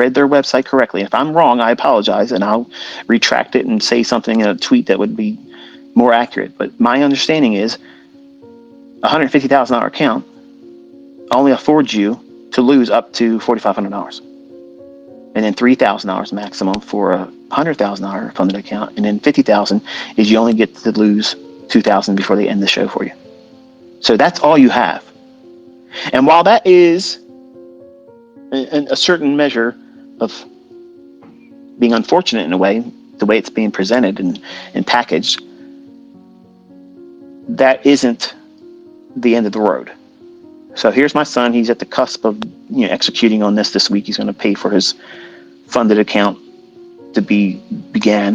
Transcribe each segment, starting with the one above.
read their website correctly. If I'm wrong, I apologize, and I'll retract it and say something in a tweet that would be more accurate. But my understanding is $150,000 account only affords you to lose up to $4,500, and then $3,000 maximum for a $100,000 funded account, and then $50,000 is you only get to lose $2,000 before they end the show for you. So that's all you have. And while that is a certain measure of being unfortunate in a way, the way it's being presented and packaged, that isn't the end of the road. So here's my son. He's at the cusp of executing on this week. He's going to pay for his funded account to began.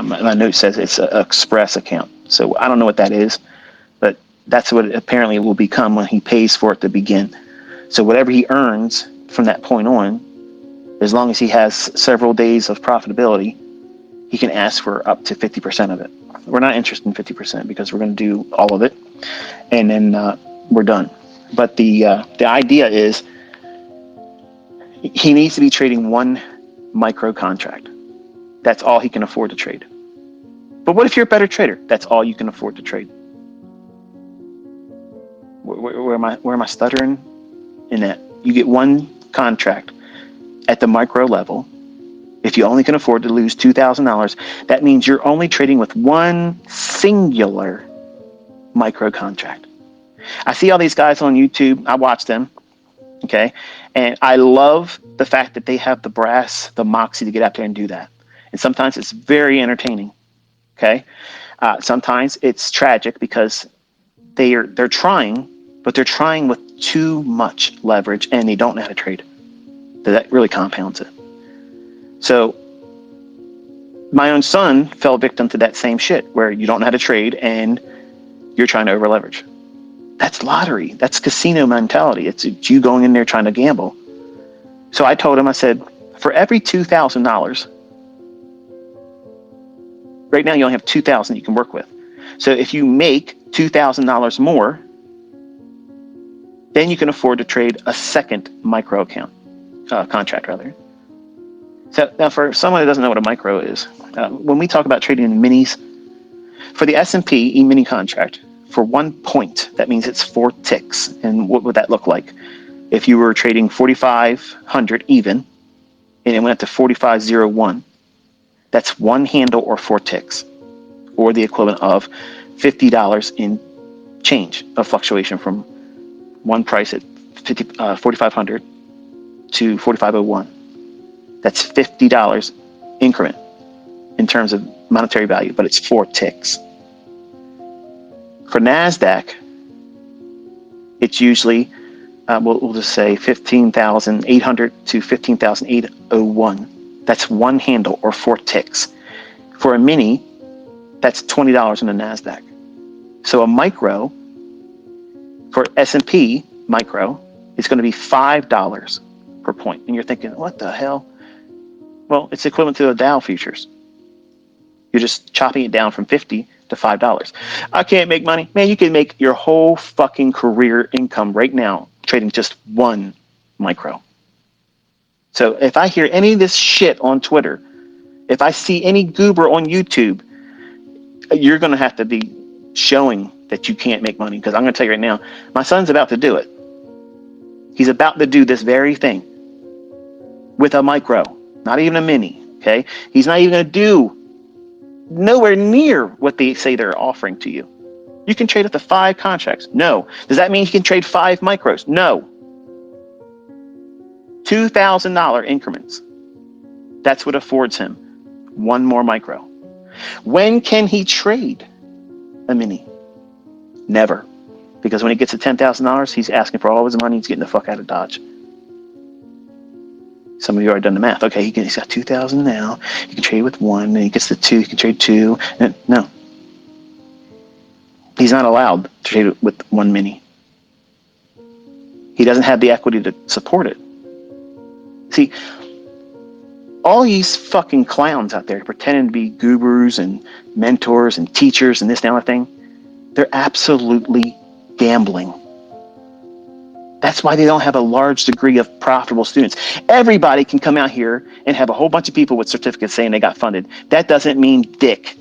My note says it's an express account. So I don't know what that is, but that's what it apparently will become when he pays for it to begin. So whatever he earns from that point on, as long as he has several days of profitability, he can ask for up to 50% of it. We're not interested in 50% because we're going to do all of it, and then we're done. But the idea is he needs to be trading one micro contract. That's all he can afford to trade. But what if you're a better trader? That's all you can afford to trade. Where am I stuttering? In that you get one contract at the micro level. If you only can afford to lose $2,000, that means you're only trading with one singular micro contract. I see all these guys on YouTube. I watch them. Okay. And I love the fact that they have the brass, the moxie to get out there and do that. And sometimes it's very entertaining. Okay. Sometimes it's tragic because they're trying, but they're trying with too much leverage and they don't know how to trade. That really compounds it. So my own son fell victim to that same shit where you don't know how to trade and you're trying to over leverage. That's lottery. That's casino mentality. It's you going in there trying to gamble. So I told him, I said, for every $2,000, right now you only have $2,000 you can work with. So if you make $2,000 more, then you can afford to trade a second micro account, contract rather. So now for someone who doesn't know what a micro is, when we talk about trading in minis, for the S&P E-mini contract, for 1 point, that means it's 4 ticks. And what would that look like? If you were trading 4,500 even, and it went up to 4,501, that's one handle or 4 ticks, or the equivalent of $50 in change of fluctuation from one price at 4,500 to 4,501. That's $50 increment in terms of monetary value, but it's 4 ticks. For NASDAQ, it's usually, we'll just say 15,800 to 15,801. That's one handle or 4 ticks. For a mini, that's $20 in the NASDAQ. So a micro for S&P micro is going to be $5 per point. And you're thinking, what the hell? Well, it's equivalent to the Dow futures. You're just chopping it down from 50 to $5. I can't make money. Man, you can make your whole fucking career income right now trading just one micro. So if I hear any of this shit on Twitter, if I see any goober on YouTube, you're going to have to be showing that you can't make money. Because I'm going to tell you right now, my son's about to do it. He's about to do this very thing with a micro, not even a mini. Okay. He's not even going to do nowhere near what they say they're offering to you. You can trade up to 5 contracts. No. Does that mean you can trade 5 micros? No. $2,000 increments. That's what affords him one more micro. When can he trade a mini? Never. Because when he gets to $10,000, he's asking for all of his money. He's getting the fuck out of Dodge. Some of you already done the math. Okay, he's got 2,000 now. He can trade with 1. And he gets to 2. He can trade 2. No. He's not allowed to trade with 1 mini. He doesn't have the equity to support it. See, all these fucking clowns out there pretending to be gurus and mentors and teachers and this and that thing, they're absolutely gambling. That's why they don't have a large degree of profitable students. Everybody can come out here and have a whole bunch of people with certificates saying they got funded. That doesn't mean dick.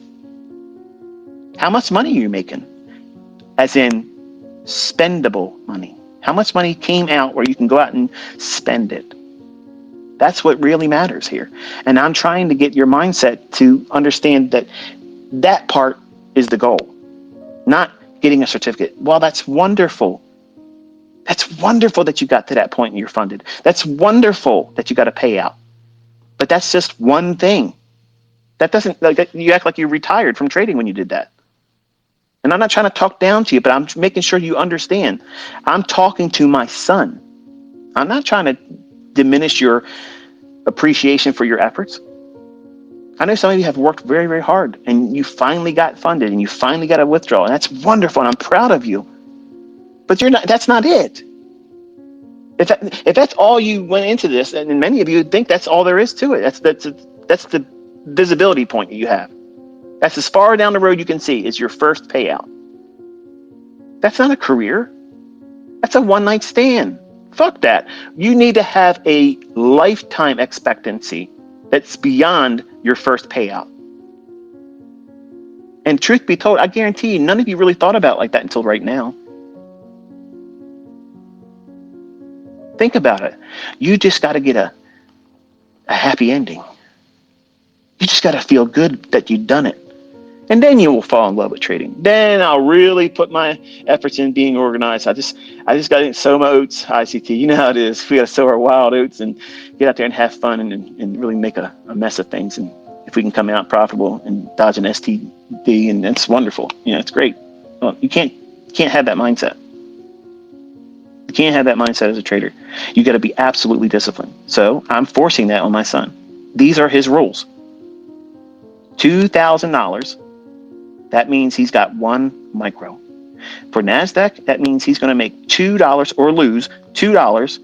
How much money are you making? As in spendable money. How much money came out where you can go out and spend it? That's what really matters here. And I'm trying to get your mindset to understand that that part is the goal, not getting a certificate. Well, that's wonderful. That's wonderful that you got to that point and you're funded. That's wonderful that you got a payout. But that's just one thing. That doesn't, like, you act like you retired from trading when you did that. And I'm not trying to talk down to you, but I'm making sure you understand. I'm talking to my son. I'm not trying to diminish your appreciation for your efforts. I know some of you have worked very, very hard and you finally got funded and you finally got a withdrawal, and that's wonderful and I'm proud of you. But that's not it. If that's all you went into this, and many of you think that's all there is to it, that's the visibility point that you have. That's as far down the road you can see is your first payout. That's not a career. That's a one-night stand. Fuck that. You need to have a lifetime expectancy that's beyond your first payout. And truth be told, I guarantee you, none of you really thought about it like that until right now. Think about it. You just got to get a happy ending. You just got to feel good that you've done it. And then you will fall in love with trading. Then I'll really put my efforts in being organized. I just got to sow my oats, ICT. You know how it is. We got to sow our wild oats and get out there and have fun and really make a mess of things. And if we can come out profitable and dodge an STD, and it's wonderful. You know, it's great. Well, you can't have that mindset. You can't have that mindset as a trader. You got to be absolutely disciplined. So I'm forcing that on my son. These are his rules. $2,000. That means he's got one micro. For NASDAQ, that means he's going to make $2 or lose $2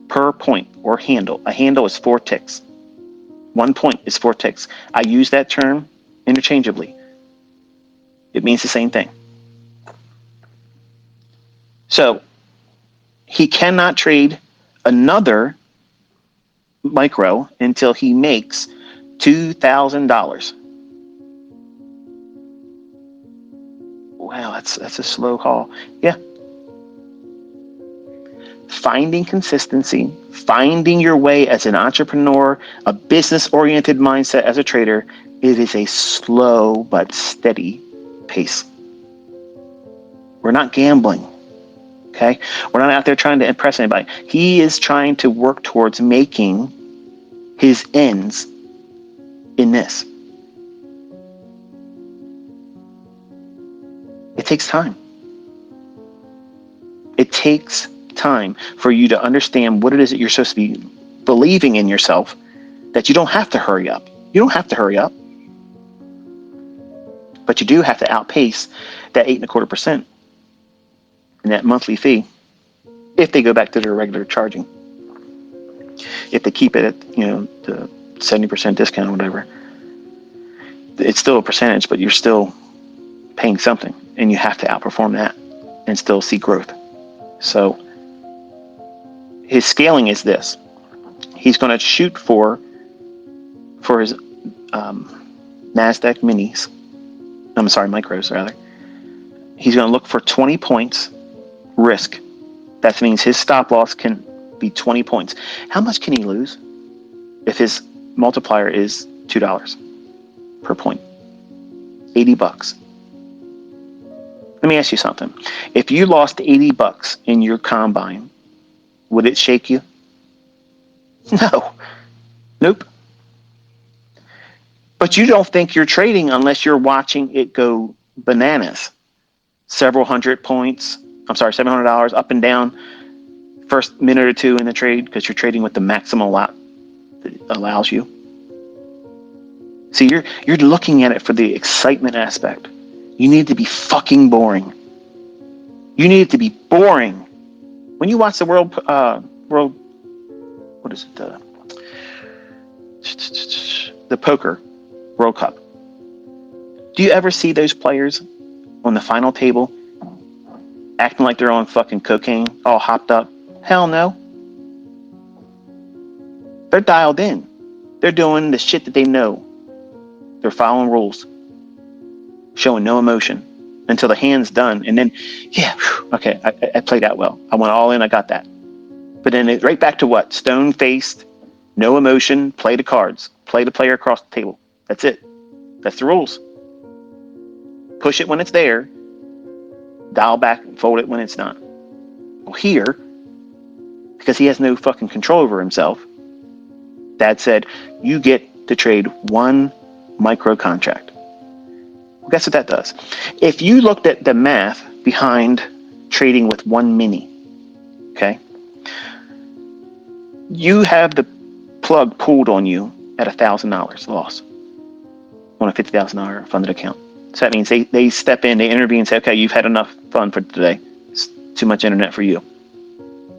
per point or handle. A handle is 4 ticks. 1 point is 4 ticks. I use that term interchangeably. It means the same thing. So he cannot trade another micro until he makes $2,000. Wow, that's a slow haul. Yeah. Finding consistency, finding your way as an entrepreneur, a business-oriented mindset as a trader, it is a slow but steady pace. We're not gambling, okay? We're not out there trying to impress anybody. He is trying to work towards making his ends in this. It takes time. It takes time for you to understand what it is that you're supposed to be believing in yourself, that you don't have to hurry up. You don't have to hurry up. But you do have to outpace that 8.25% and that monthly fee if they go back to their regular charging. If they keep it at, the 70% discount or whatever, it's still a percentage, but you're still paying something, and you have to outperform that and still see growth. So his scaling is this. He's going to shoot for his NASDAQ minis. I'm sorry, micros rather. He's going to look for 20 points risk. That means his stop loss can be 20 points. How much can he lose if his multiplier is $2 per point? $80. Let me ask you something. If you lost $80 in your combine, would it shake you? No. Nope. But you don't think you're trading unless you're watching it go bananas. $700 up and down first minute or two in the trade because you're trading with the maximum lot that allows you. See, you're looking at it for the excitement aspect. You need to be fucking boring. You need it to be boring. When you watch the world, what is it? The poker World Cup. Do you ever see those players on the final table acting like they're on fucking cocaine, all hopped up, Hell no. They're dialed in. They're doing the shit that they know. They're following rules, showing no emotion until the hand's done. And then, yeah, okay, I played out well. I went all in, I got that. But then it's right back to what? Stone-faced, no emotion, play the cards, play the player across the table. That's it. That's the rules. Push it when it's there, dial back and fold it when it's not. Well, here, because he has no fucking control over himself, Dad said, you get to trade one micro contract. Well, guess what that does? If you looked at the math behind trading with one mini, okay, you have the plug pulled on you at $1,000 loss on a $50,000 funded account. So that means they step in, they intervene and say, okay, you've had enough fun for today. It's too much internet for you.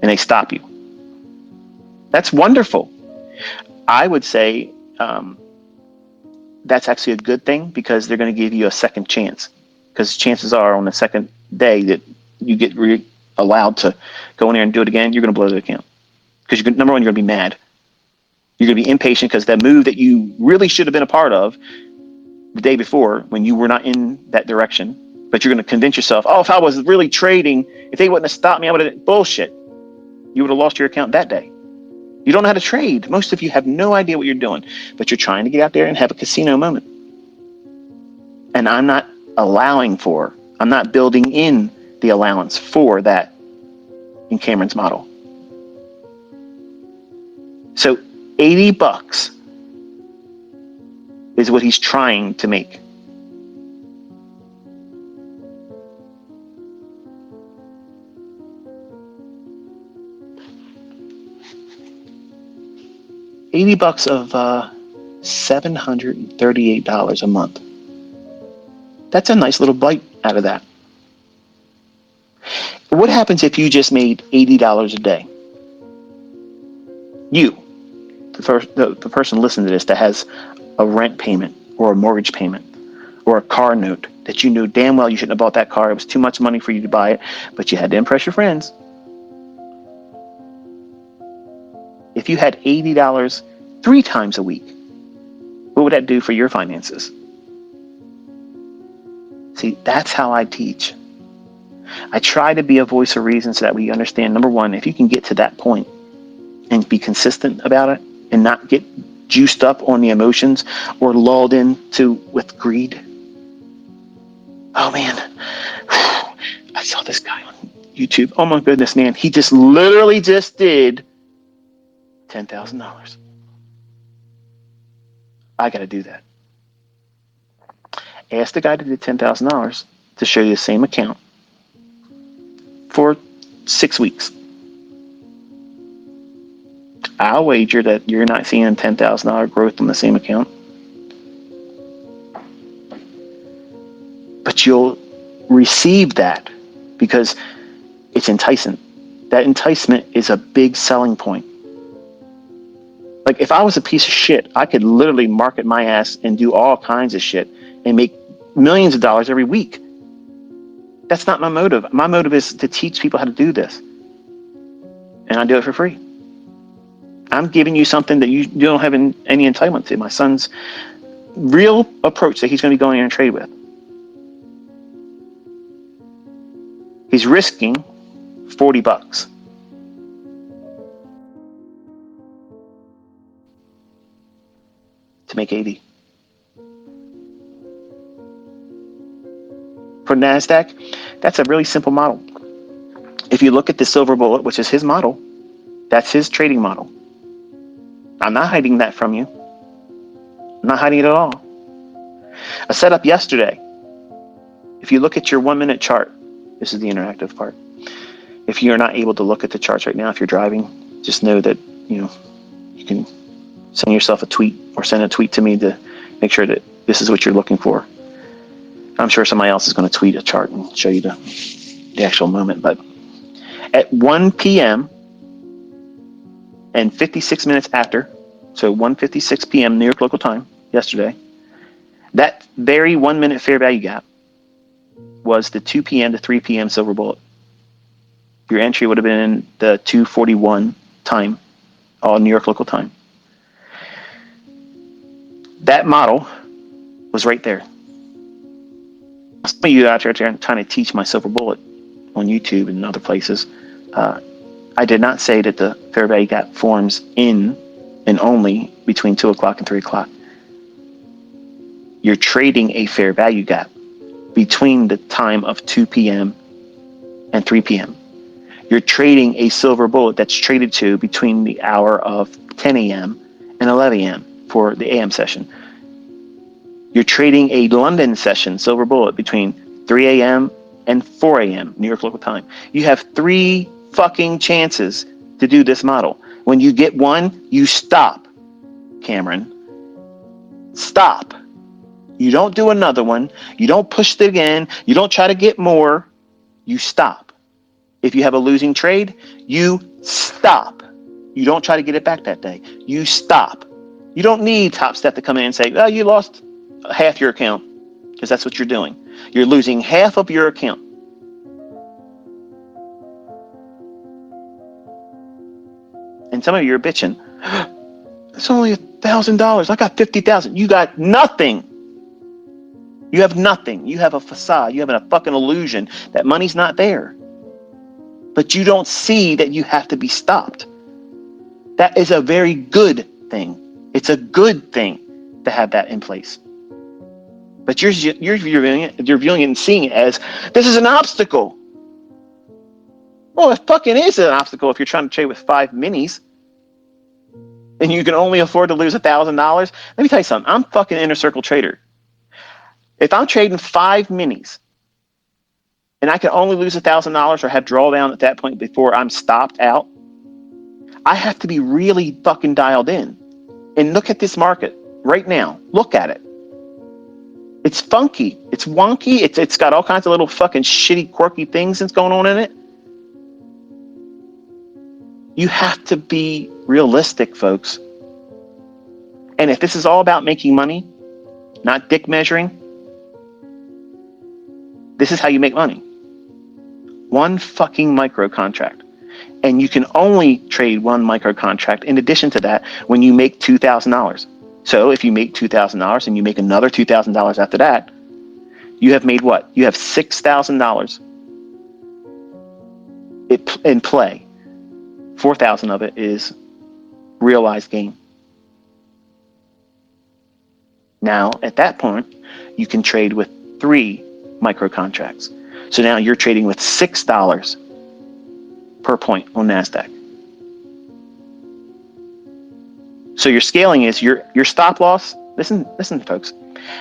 And they stop you. That's wonderful. I would say that's actually a good thing because they're going to give you a second chance. Because chances are on the second day that you get allowed to go in there and do it again, you're going to blow the account. Because number one, you're going to be mad. You're going to be impatient because that move that you really should have been a part of the day before when you were not in that direction, but you're going to convince yourself, oh, if I was really trading, if they wouldn't have stopped me, I would have, bullshit. You would have lost your account that day. You don't know how to trade. Most of you have no idea what you're doing, but you're trying to get out there and have a casino moment. And I'm not I'm not building in the allowance for that in Cameron's model. So $80 is what he's trying to make. $80 of $738 a month. That's a nice little bite out of that. What happens if you just made $80 a day? You, the person listening to this that has a rent payment or a mortgage payment or a car note that you knew damn well you shouldn't have bought that car. It was too much money for you to buy it, but you had to impress your friends. If you had $80 3 times a week, what would that do for your finances? See, that's how I teach. I try to be a voice of reason so that we understand, number one, if you can get to that point and be consistent about it and not get juiced up on the emotions or lulled into with greed. Oh man, I saw this guy on YouTube. Oh my goodness, man. He just literally just did $10,000. I got to do that. Ask the guy that did $10,000 to show you the same account for 6 weeks. I'll wager that you're not seeing $10,000 growth on the same account. But you'll receive that because it's enticing. That enticement is a big selling point. Like if I was a piece of shit, I could literally market my ass and do all kinds of shit and make millions of dollars every week. That's not my motive. My motive is to teach people how to do this. And I do it for free. I'm giving you something that you don't have any entitlement to. My son's real approach that he's going to be going in and trade with. He's risking $40 to make 80. For NASDAQ, that's a really simple model. If you look at the silver bullet, which is his model, that's his trading model. I'm not hiding that from you. I'm not hiding it at all. A setup yesterday. If you look at your 1 minute chart, this is the interactive part. If you're not able to look at the charts right now, if you're driving, just know that you can send yourself a tweet or send a tweet to me to make sure that this is what you're looking for. I'm sure somebody else is going to tweet a chart and show you the actual moment. But at 1 p.m. and 56 minutes after, so 1:56 p.m. New York local time yesterday, that very 1 minute fair value gap was the 2 p.m. to 3 p.m. silver bullet. Your entry would have been the 2:41 time, all New York local time. That model was right there. Some of you out there trying to teach my silver bullet on YouTube and other places. I did not say that the fair value gap forms in and only between 2 o'clock and 3 o'clock. You're trading a fair value gap between the time of 2 p.m. and 3 p.m. You're trading a silver bullet that's traded to between the hour of 10 a.m. and 11 a.m. for the AM session. You're trading a London session silver bullet between 3 a.m. and 4 a.m. New York local time. You have 3 fucking chances to do this model. When you get one, you stop, Cameron. Stop. You don't do another one. You don't push it again. You don't try to get more. You stop. If you have a losing trade, you stop. You don't try to get it back that day. You stop. You don't need Top Step to come in and say, oh, you lost half your account, because that's what you're doing. You're losing half of your account. And some of you are bitching. It's only $1,000. I got 50,000. You got nothing. You have nothing. You have a facade. You have a fucking illusion that money's not there. But you don't see that you have to be stopped. That is a very good thing. It's a good thing to have that in place. But you're viewing it and seeing it as, this is an obstacle. Well, it fucking is an obstacle if you're trying to trade with 5 minis and you can only afford to lose $1,000. Let me tell you something. I'm fucking inner circle trader. If I'm trading 5 minis and I can only lose $1,000 or have drawdown at that point before I'm stopped out, I have to be really fucking dialed in. And look at this market right now. Look at it. It's funky. It's wonky. It's got all kinds of little fucking shitty, quirky things that's going on in it. You have to be realistic, folks. And if this is all about making money, not dick measuring, this is how you make money. One fucking micro contract. And you can only trade one micro contract in addition to that when you make $2,000. So if you make $2,000 and you make another $2,000 after that, you have made what? You have $6,000 in play. 4,000 of it is realized gain. Now, at that point, you can trade with 3 micro contracts. So now you're trading with $6 per point on NASDAQ. So your scaling is your stop loss. Listen, folks.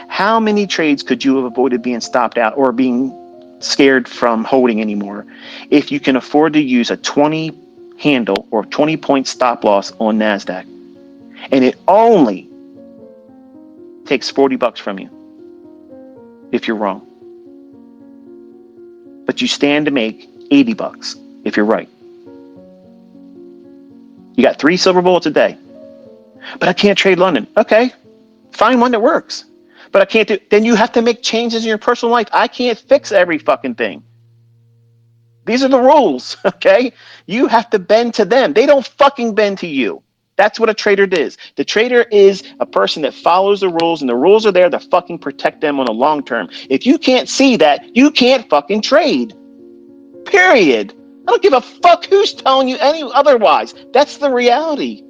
How many trades could you have avoided being stopped out or being scared from holding anymore if you can afford to use a 20 handle or 20 point stop loss on NASDAQ? And it only takes $40 from you if you're wrong. But you stand to make $80 if you're right. You got 3 silver bullets a day. But I can't trade London. Okay, find one that works. But I can't do, then you have to make changes in your personal life. I can't fix every fucking thing. These are the rules, okay? You have to bend to them. They don't fucking bend to you. That's what a trader is. The trader is a person that follows the rules, and the rules are there to fucking protect them on the long term. If you can't see that, you can't fucking trade. Period. I don't give a fuck who's telling you any otherwise. That's the reality.